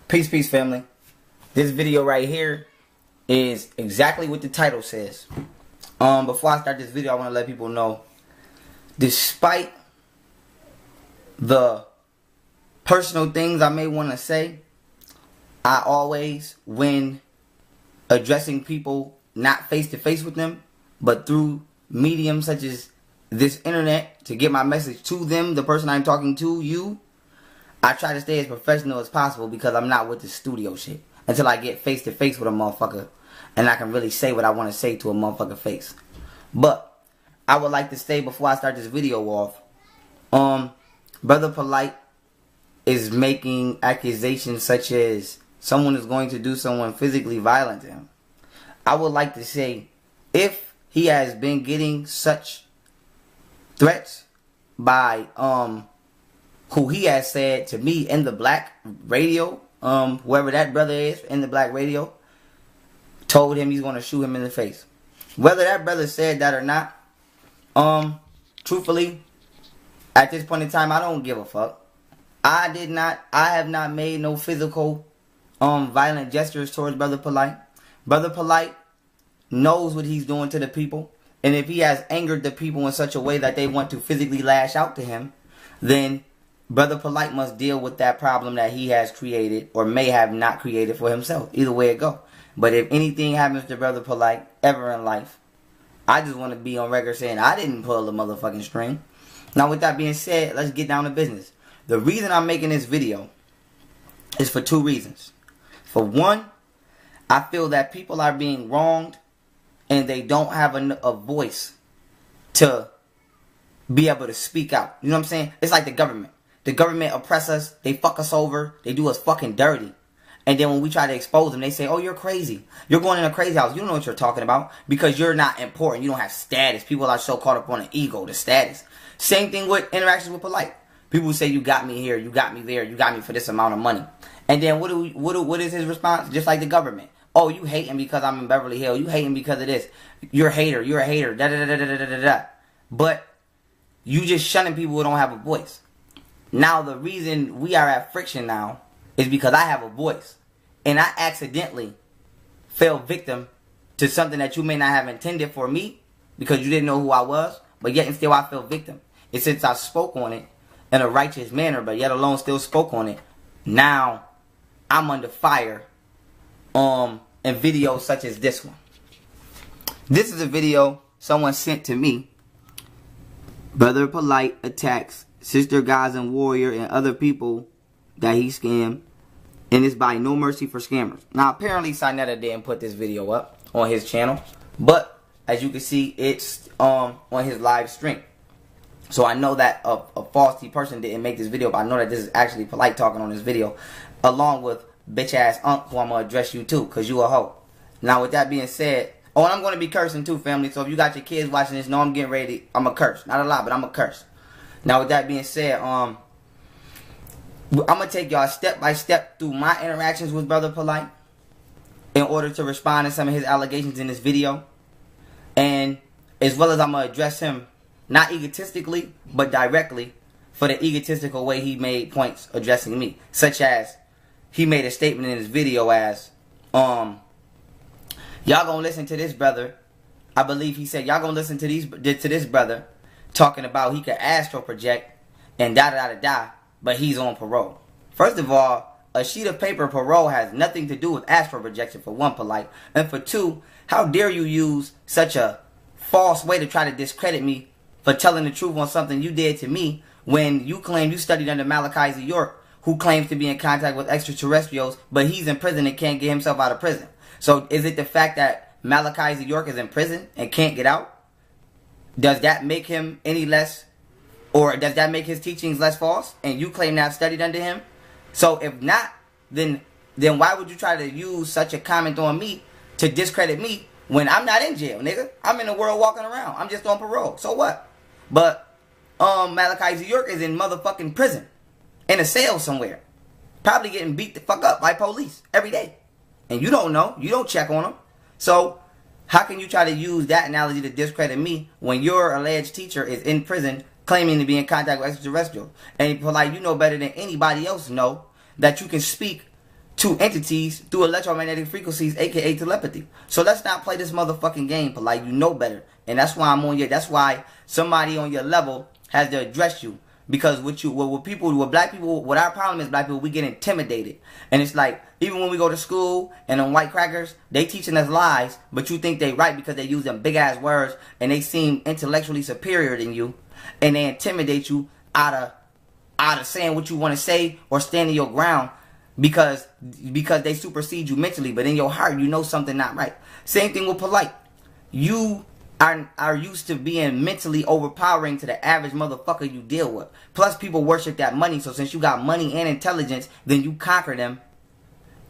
Peace, peace, family. This video right here is exactly what the title says. Before I start this video, I want to let people know, despite the personal things I may want to say, I always, when addressing people, not face to face with them, but through mediums such as this internet, to get my message to them, the person I'm talking to, you, I try to stay as professional as possible because I'm not with the studio shit until I get face to face with a motherfucker and I can really say what I want to say to a motherfucker face. But I would like to say before I start this video off, Brother POLIGHT is making accusations such as someone is going to do someone physically violent to him. I would like to say, if he has been getting such threats by who he has said to me in the black radio, whoever that brother is in the black radio, told him he's going to shoot him in the face. Whether that brother said that or not, truthfully, at this point in time, I don't give a fuck. I have not made no physical, violent gestures towards Brother POLIGHT. Brother POLIGHT knows what he's doing to the people. And if he has angered the people in such a way that they want to physically lash out to him, then Brother POLIGHT must deal with that problem that he has created or may have not created for himself. Either way it go. But if anything happens to Brother POLIGHT ever in life, I just want to be on record saying I didn't pull the motherfucking string. Now with that being said, let's get down to business. The reason I'm making this video is for two reasons. For one, I feel that people are being wronged and they don't have a voice to be able to speak out. You know what I'm saying? It's like the government. The government oppress us. They fuck us over. They do us fucking dirty. And then when we try to expose them, they say, oh, you're crazy. You're going in a crazy house. You don't know what you're talking about because you're not important. You don't have status. People are so caught up on the ego, the status. Same thing with interactions with POLIGHT. People say, you got me here. You got me there. You got me for this amount of money. And then what is his response? Just like the government. Oh, you hating because I'm in Beverly Hills. You hating because of this. You're a hater. You're a hater. Da da da da da da da. But you just shunning people who don't have a voice. Now, the reason we are at friction now is because I have a voice. And I accidentally fell victim to something that you may not have intended for me because you didn't know who I was. But yet and still I fell victim. And since I spoke on it in a righteous manner, but yet alone still spoke on it, now I'm under fire in videos such as this one. This is a video someone sent to me. Brother POLIGHT attacks Sister Guys and Warrior and other people that he scammed, and it's by No Mercy for Scammers. Now apparently Sinetta didn't put this video up on his channel, but as you can see, it's on his live stream. So I know that a falsy person didn't make this video, but I know that this is actually POLIGHT talking on this video, along with bitch ass Unc, who I'm gonna address you too, cause you a hoe. Now with that being said, oh, and I'm gonna be cursing too, family. So if you got your kids watching this, know I'm getting ready. I'm a curse, not a lot, but I'm a curse. Now with that being said, I'm gonna take y'all step by step through my interactions with Brother POLIGHT in order to respond to some of his allegations in this video, and as well as I'm gonna address him not egotistically but directly for the egotistical way he made points addressing me, such as he made a statement in his video as y'all gonna listen to this brother. I believe he said y'all gonna listen to this brother talking about he could astral project and da da da da, but he's on parole. First of all, a sheet of paper parole has nothing to do with astral projection, for one, POLIGHT, and for two, how dare you use such a false way to try to discredit me for telling the truth on something you did to me when you claim you studied under Malachi Z. York, who claims to be in contact with extraterrestrials, but he's in prison and can't get himself out of prison. So is it the fact that Malachi Z. York is in prison and can't get out? Does that make him any less, or does that make his teachings less false? And you claim to have studied under him? So if not, then why would you try to use such a comment on me to discredit me when I'm not in jail, nigga? I'm in the world walking around. I'm just on parole. So what? But Malachi Z. York is in motherfucking prison, in a cell somewhere, probably getting beat the fuck up by police every day. And you don't know. You don't check on them. So how can you try to use that analogy to discredit me when your alleged teacher is in prison claiming to be in contact with extraterrestrials? And POLIGHT, you know better than anybody else know that you can speak to entities through electromagnetic frequencies, aka telepathy. So let's not play this motherfucking game, Polite. You know better. And that's why I'm on your, that's why somebody on your level has to address you. Because with black people, what our problem is, black people, we get intimidated. And it's like, even when we go to school and on white crackers, they teaching us lies, but you think they right because they use them big ass words and they seem intellectually superior than you. And they intimidate you out of saying what you want to say or standing your ground because they supersede you mentally. But in your heart, you know something not right. Same thing with Polite. You are used to being mentally overpowering to the average motherfucker you deal with. Plus, people worship that money. So since you got money and intelligence, then you conquer them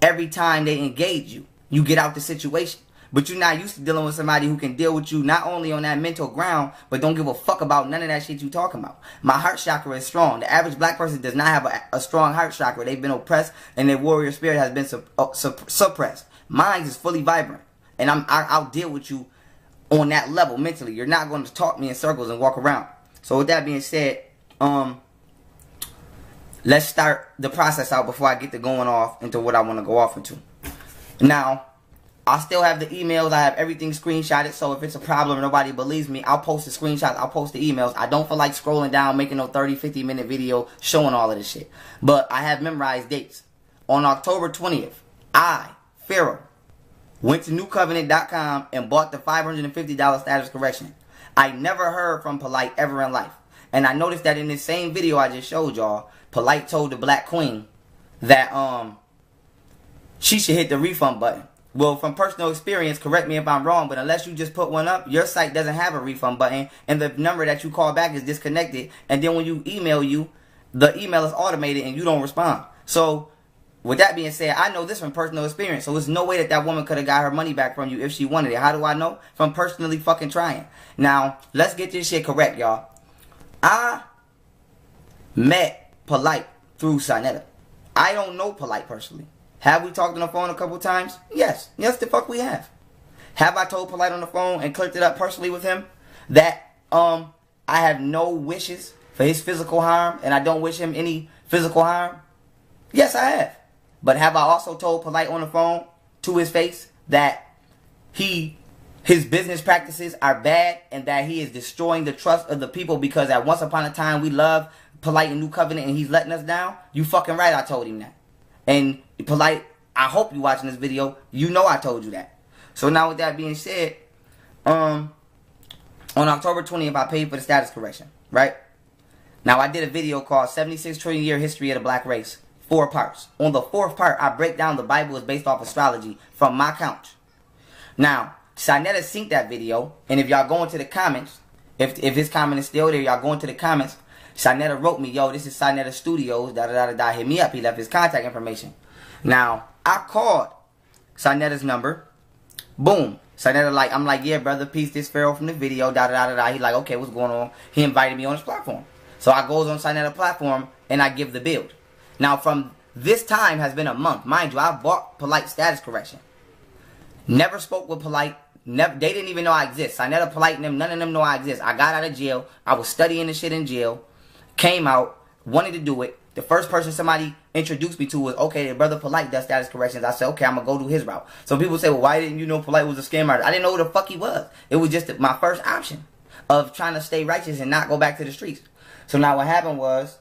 every time they engage you. You get out the situation. But you're not used to dealing with somebody who can deal with you not only on that mental ground, but don't give a fuck about none of that shit you talking about. My heart chakra is strong. The average black person does not have a strong heart chakra. They've been oppressed and their warrior spirit has been suppressed. Mine is fully vibrant. And I'll deal with you on that level mentally. You're not going to talk me in circles and walk around. So with that being said, let's start the process out before I get to going off into what I want to go off into. Now, I still have the emails. I have everything screenshotted. So if it's a problem, nobody believes me, I'll post the screenshots. I'll post the emails. I don't feel like scrolling down, making no 30, 50-minute video showing all of this shit. But I have memorized dates. On October 20th, I, Pharaoh, went to newcovenant.com and bought the $550 status correction. I never heard from Polite ever in life. And I noticed that in this same video I just showed y'all, Polite told the Black Queen that she should hit the refund button. Well, from personal experience, correct me if I'm wrong, but unless you just put one up, your site doesn't have a refund button, and the number that you call back is disconnected, and then when you email you, the email is automated and you don't respond. So with that being said, I know this from personal experience. So there's no way that woman could have got her money back from you if she wanted it. How do I know? From personally fucking trying. Now, let's get this shit correct, y'all. I met Polite through Sinetta. I don't know Polite personally. Have we talked on the phone a couple times? Yes. Yes, the fuck we have. Have I told Polite on the phone and clicked it up personally with him that I have no wishes for his physical harm and I don't wish him any physical harm? Yes, I have. But have I also told Polite on the phone to his face that his business practices are bad and that he is destroying the trust of the people because at once upon a time we loved Polite and New Covenant and he's letting us down? You fucking right, I told him that. And Polite, I hope you watching this video. You know I told you that. So now with that being said, on October 20th I paid for the status correction, right? Now I did a video called 76 Trillion Year History of the Black Race. 4 parts. On the 4th part, I break down the Bible is based off astrology from my couch. Now, Sinetta synced that video, and if y'all go into the comments, if his comment is still there, y'all go into the comments, Sinetta wrote me, yo, this is Sinetta Studios, da-da-da-da-da, hit me up. He left his contact information. Now, I called Sinetta's number. Boom. Sinetta like, I'm like, yeah, brother, peace, this Pharaoh from the video, da-da-da-da-da. He like, okay, what's going on? He invited me on his platform. So I goes on Sinetta platform, and I give the build. Now, from this time has been a month. Mind you, I bought Polite status correction. Never spoke with Polite. Never, they didn't even know I exist. Sinetta, Polite, and them, none of them know I exist. I got out of jail. I was studying the shit in jail. Came out, wanted to do it. The first person somebody introduced me to was, okay, the brother Polite does status corrections. I said, okay, I'm going to go do his route. So people say, well, why didn't you know Polite was a scam artist? I didn't know who the fuck he was. It was just my first option of trying to stay righteous and not go back to the streets. So now what happened was,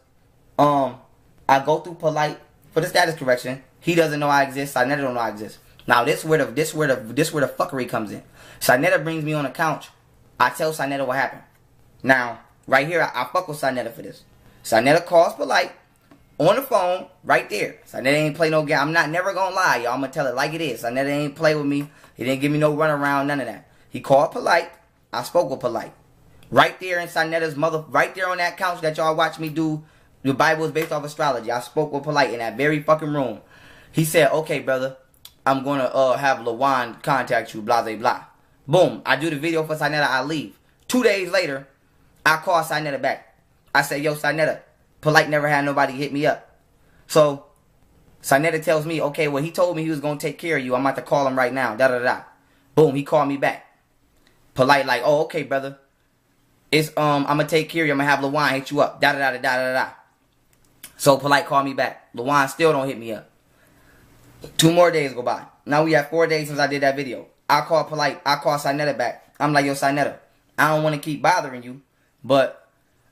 I go through Polite for the status correction. He doesn't know I exist. Sinetta don't know I exist. Now this where the fuckery comes in. Sinetta brings me on the couch. I tell Sinetta what happened. Now right here I fuck with Sinetta for this. Sinetta calls Polite on the phone right there. Sinetta ain't play no game. I'm not never gonna lie, y'all. I'm gonna tell it like it is. Sinetta ain't play with me. He didn't give me no run around, none of that. He called Polite. I spoke with Polite. Right there in Sinetta's right there on that couch that y'all watch me do. The Bible is based off astrology. I spoke with Polite in that very fucking room. He said, okay, brother, I'm going to have LaJuan contact you, blah, blah, blah. Boom. I do the video for Sinetta. I leave. 2 days later, I call Sinetta back. I say, yo, Sinetta, Polite never had nobody hit me up. So, Sinetta tells me, okay, well, he told me he was going to take care of you. I'm about to call him right now. Da-da-da-da. Boom. He called me back. Polite like, oh, okay, brother. It's, I'm going to take care of you. I'm going to have LaJuan hit you up. Da-da-da-da-da-da-da. So Polite called me back. LaJuan still don't hit me up. 2 more days go by. Now we have 4 days since I did that video. I call Polite. I call Sinetta back. I'm like, yo, Sinetta, I don't want to keep bothering you, but,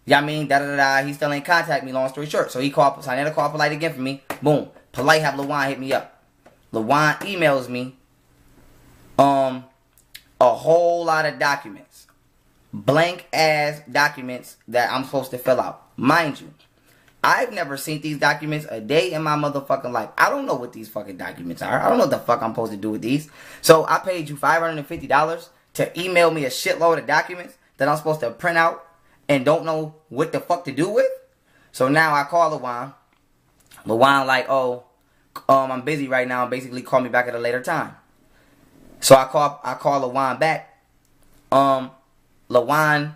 yeah, I mean, da-da-da-da, he still ain't contact me, long story short. So he called, Sinetta called Polite again for me. Boom. Polite have LaJuan hit me up. LaJuan emails me a whole lot of documents. Blank-ass documents that I'm supposed to fill out. Mind you, I've never seen these documents a day in my motherfucking life. I don't know what these fucking documents are. I don't know what the fuck I'm supposed to do with these. So I paid you $550 to email me a shitload of documents that I'm supposed to print out and don't know what the fuck to do with. So now I call LaJuan. LaJuan like, oh, I'm busy right now. Basically, call me back at a later time. So I call LaJuan back. LaJuan,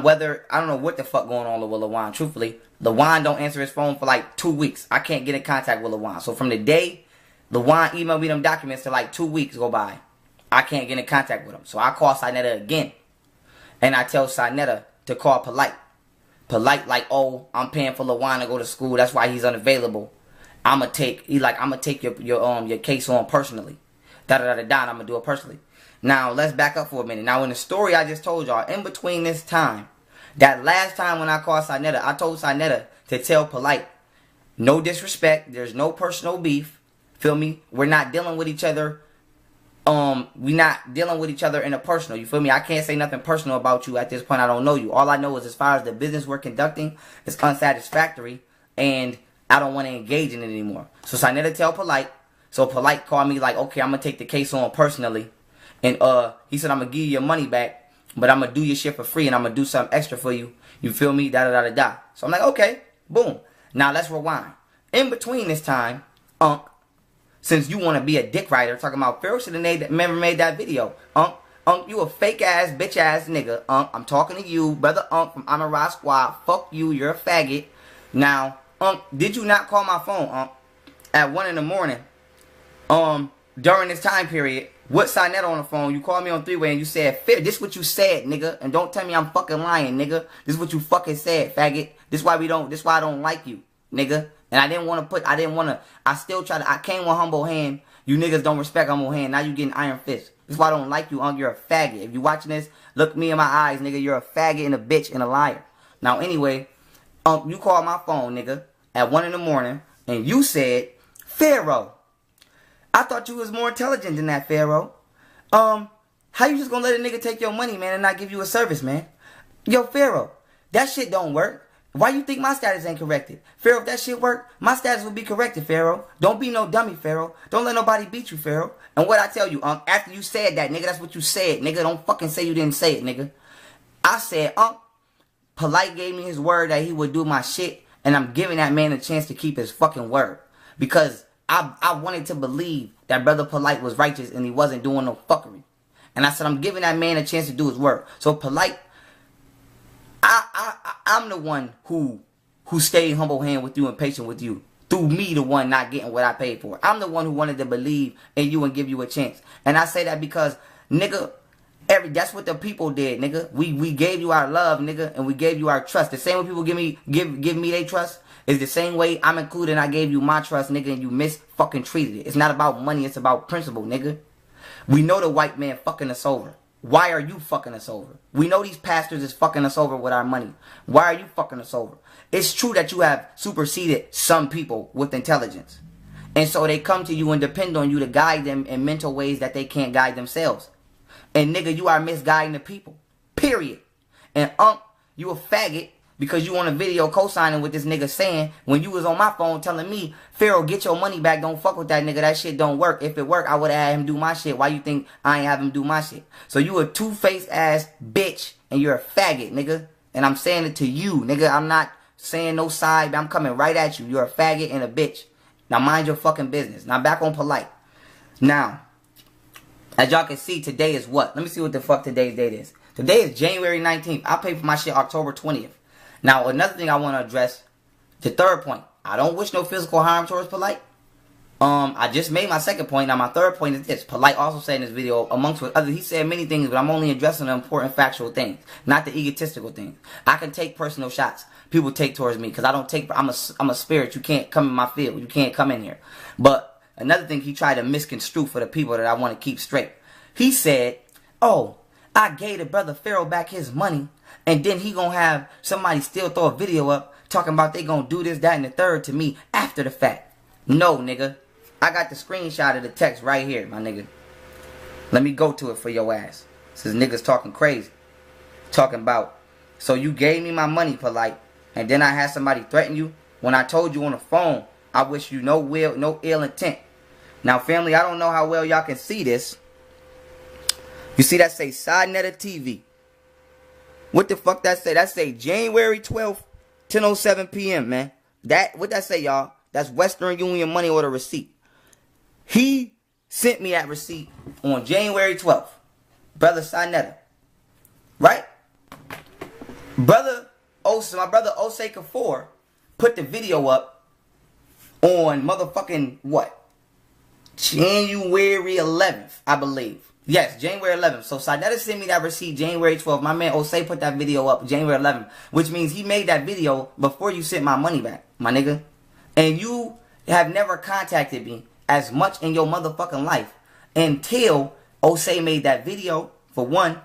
whether, I don't know what the fuck going on with LaJuan, truthfully. LaJuan don't answer his phone for like 2 weeks. I can't get in contact with LaJuan. So from the day LaJuan emailed me them documents to like 2 weeks go by, I can't get in contact with him. So I call Sinetta again. And I tell Sinetta to call Polite. Polite like, oh, I'm paying for LaJuan to go to school. That's why he's unavailable. I'ma take your case on personally. Da-da-da-da-da, and I'm going to do it personally. Now, let's back up for a minute. Now, in the story I just told y'all, in between this time, that last time when I called Sinetta, I told Sinetta to tell Polite, no disrespect, there's no personal beef, feel me? We're not dealing with each other, we're not dealing with each other in a personal, you feel me? I can't say nothing personal about you at this point, I don't know you. All I know is as far as the business we're conducting, it's unsatisfactory, and I don't want to engage in it anymore. So Sinetta tell Polite, so Polite called me like, okay, I'm going to take the case on personally. And he said, I'm going to give you your money back, but I'm going to do your shit for free, and I'm going to do something extra for you. You feel me? Da-da-da-da-da. So I'm like, okay, boom. Now let's rewind. In between this time, since you want to be a dick writer, talking about Pharaoh should have never made that video. You a fake-ass, bitch-ass nigga. I'm talking to you, brother from Amara Squad. Fuck you, you're a faggot. Now, did you not call my phone, at 1 in the morning, during this time period, with Sinetta on the phone? You called me on three-way and you said, this what you said, nigga. And don't tell me I'm fucking lying, nigga. This is what you fucking said, faggot. This why I don't like you, nigga. And I didn't want to I still try to, I came with humble hand. You niggas don't respect humble hand. Now you getting iron fist. This is why I don't like you, you're a faggot. If you watching this, look me in my eyes, nigga. You're a faggot and a bitch and a liar. Now, anyway, you called my phone, nigga, at 1 in the morning, and you said, Pharaoh, I thought you was more intelligent than that, Pharaoh. How you just gonna let a nigga take your money, man, and not give you a service, man? Yo, Pharaoh, that shit don't work. Why you think my status ain't corrected? Pharaoh, if that shit work, my status will be corrected, Pharaoh. Don't be no dummy, Pharaoh. Don't let nobody beat you, Pharaoh. And what I tell you, after you said that, nigga, that's what you said, nigga. Don't fucking say you didn't say it, nigga. I said, Polite gave me his word that he would do my shit, and I'm giving that man a chance to keep his fucking word. Because I wanted to believe that Brother Polite was righteous and he wasn't doing no fuckery. And I said, I'm giving that man a chance to do his work. So Polite, I'm the one who stayed humble hand with you and patient with you. Through me, the one not getting what I paid for. I'm the one who wanted to believe in you and give you a chance. And I say that because, nigga, that's what the people did, nigga. We gave you our love, nigga, and we gave you our trust. The same way people give me their trust is the same way I'm included and I gave you my trust, nigga, and you fucking treated it. It's not about money, it's about principle, nigga. We know the white man fucking us over. Why are you fucking us over? We know these pastors is fucking us over with our money. Why are you fucking us over? It's true that you have superseded some people with intelligence. And so they come to you and depend on you to guide them in mental ways that they can't guide themselves. And nigga, you are misguiding the people. Period. And you a faggot because you on a video co-signing with this nigga saying, when you was on my phone telling me, Pharaoh, get your money back, don't fuck with that nigga, that shit don't work. If it worked, I would have had him do my shit. Why you think I ain't have him do my shit? So you a two-faced ass bitch, and you're a faggot, nigga. And I'm saying it to you, nigga. I'm not saying no side, but I'm coming right at you. You're a faggot and a bitch. Now mind your fucking business. Now back on Polite. Now, as y'all can see, today is what? Let me see what the fuck today's date is. Today is January 19th. I paid for my shit October 20th. Now, another thing I want to address, the third point. I don't wish no physical harm towards Polite. I just made my second point. Now, my third point is this. Polite also said in this video, amongst others, he said many things, but I'm only addressing the important factual things, not the egotistical things. I can take personal shots people take towards me, because I don't take, I'm a spirit. You can't come in my field. You can't come in here. But another thing he tried to misconstrue for the people that I want to keep straight. He said, oh, I gave the brother Pharaoh back his money, and then he gonna have somebody still throw a video up talking about they gonna do this, that, and the third to me after the fact. No, nigga. I got the screenshot of the text right here, my nigga. Let me go to it for your ass. This is niggas talking crazy. Talking about, so you gave me my money, Polite, and then I had somebody threaten you when I told you on the phone, I wish you no ill intent. Now, family, I don't know how well y'all can see this. You see that say Side Netter TV. What the fuck that say? That say January 12th, 10:07 p.m., man. What that say, y'all? That's Western Union money order receipt. He sent me that receipt on January 12th. Brother Side Netter. Right? Brother Ose, my brother Ose Kafour put the video up on motherfucking what? January 11th, I believe. Yes, January 11th. So Side Netter sent me that receipt January 12th. My man Ose put that video up January 11th. Which means he made that video before you sent my money back, my nigga. And you have never contacted me as much in your motherfucking life until Ose made that video, for one.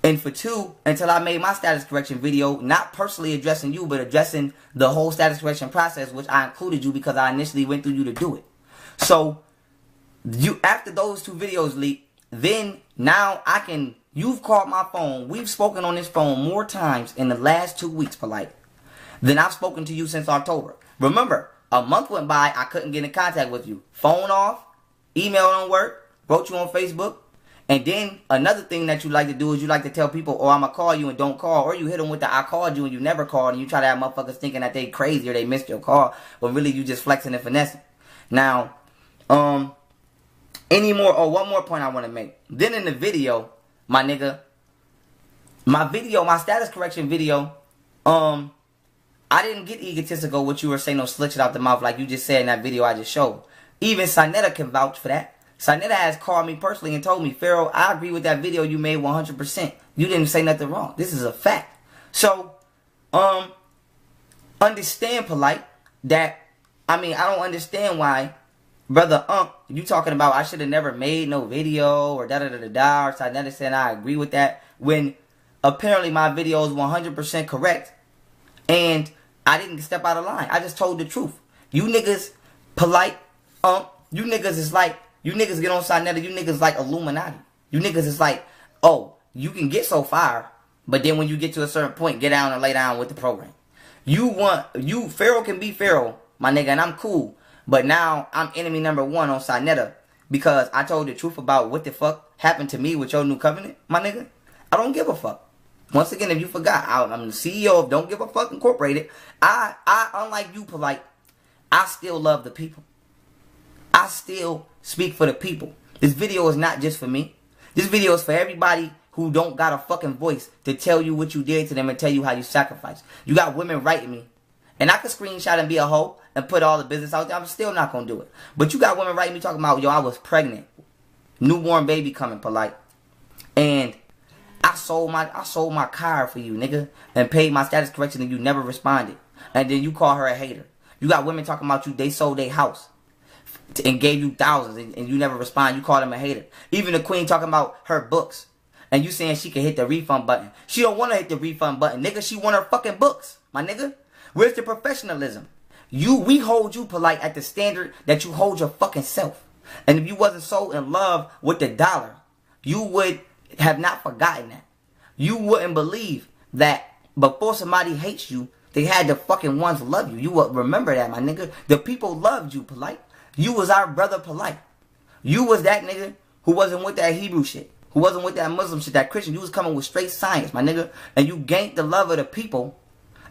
And for two, until I made my status correction video, not personally addressing you, but addressing the whole status correction process, which I included you because I initially went through you to do it. So, after those two videos leaked, then now you've called my phone. We've spoken on this phone more times in the last 2 weeks, Polite, than I've spoken to you since October. Remember, a month went by, I couldn't get in contact with you. Phone off, email don't work, wrote you on Facebook. And then another thing that you like to do is you like to tell people, oh, I'm going to call you and don't call. Or you hit them with the I called you and you never called. And you try to have motherfuckers thinking that they crazy or they missed your call. But really you just flexing and finessing. Now, one more point I want to make. Then in the video, my nigga, my status correction video, I didn't get egotistical with you or say no slick shit out the mouth like you just said in that video I just showed. Even Side Netter can vouch for that. Side Netter has called me personally and told me, Pharaoh, I agree with that video you made 100%. You didn't say nothing wrong. This is a fact. So, understand, Polite, that, I don't understand why, brother, you talking about I should have never made no video or da-da-da-da-da, or Side Netter saying I agree with that, when apparently my video is 100% correct, and I didn't step out of line. I just told the truth. You niggas, Polite, you niggas is like, you niggas get on Side Netter, you niggas like Illuminati. You niggas is like, oh, you can get so far, but then when you get to a certain point, get down and lay down with the program. Pharaoh can be Pharaoh, my nigga, and I'm cool. But now, I'm enemy number one on Side Netter because I told the truth about what the fuck happened to me with your new covenant, my nigga. I don't give a fuck. Once again, if you forgot, I'm the CEO of Don't Give a Fuck Incorporated. I unlike you, Polite, I still love the people. I still speak for the people. This video is not just for me. This video is for everybody who don't got a fucking voice to tell you what you did to them and tell you how you sacrificed. You got women writing me. And I could screenshot and be a hoe and put all the business out there. I'm still not going to do it. But you got women writing me talking about, yo, I was pregnant. Newborn baby coming, Polite. And I sold my car for you, nigga. And paid my status correction and you never responded. And then you call her a hater. You got women talking about you, they sold their house and gave you thousands and you never respond. You call them a hater. Even the queen talking about her books. And you saying she can hit the refund button. She don't want to hit the refund button, nigga. She want her fucking books, my nigga. Where's the professionalism? We hold you, Polite, at the standard that you hold your fucking self. And if you wasn't so in love with the dollar, you would have not forgotten that. You wouldn't believe that before somebody hates you, they had the fucking ones love you. You would remember that, my nigga. The people loved you, Polite. You was our brother, Polite. You was that nigga who wasn't with that Hebrew shit. Who wasn't with that Muslim shit, that Christian. You was coming with straight science, my nigga. And you gained the love of the people.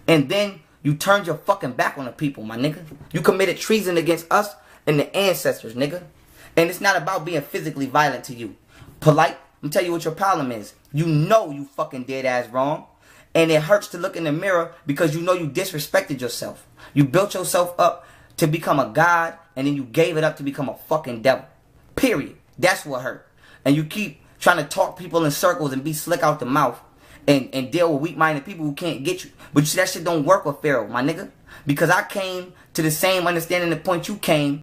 And then you turned your fucking back on the people, my nigga. You committed treason against us and the ancestors, nigga. And it's not about being physically violent to you. Polite, let me tell you what your problem is. You know you fucking dead ass wrong. And it hurts to look in the mirror because you know you disrespected yourself. You built yourself up to become a god, and then you gave it up to become a fucking devil. Period. That's what hurt. And you keep trying to talk people in circles and be slick out the mouth and deal with weak-minded people who can't get you. But you see, that shit don't work with Pharaoh, my nigga. Because I came to the same understanding the point you came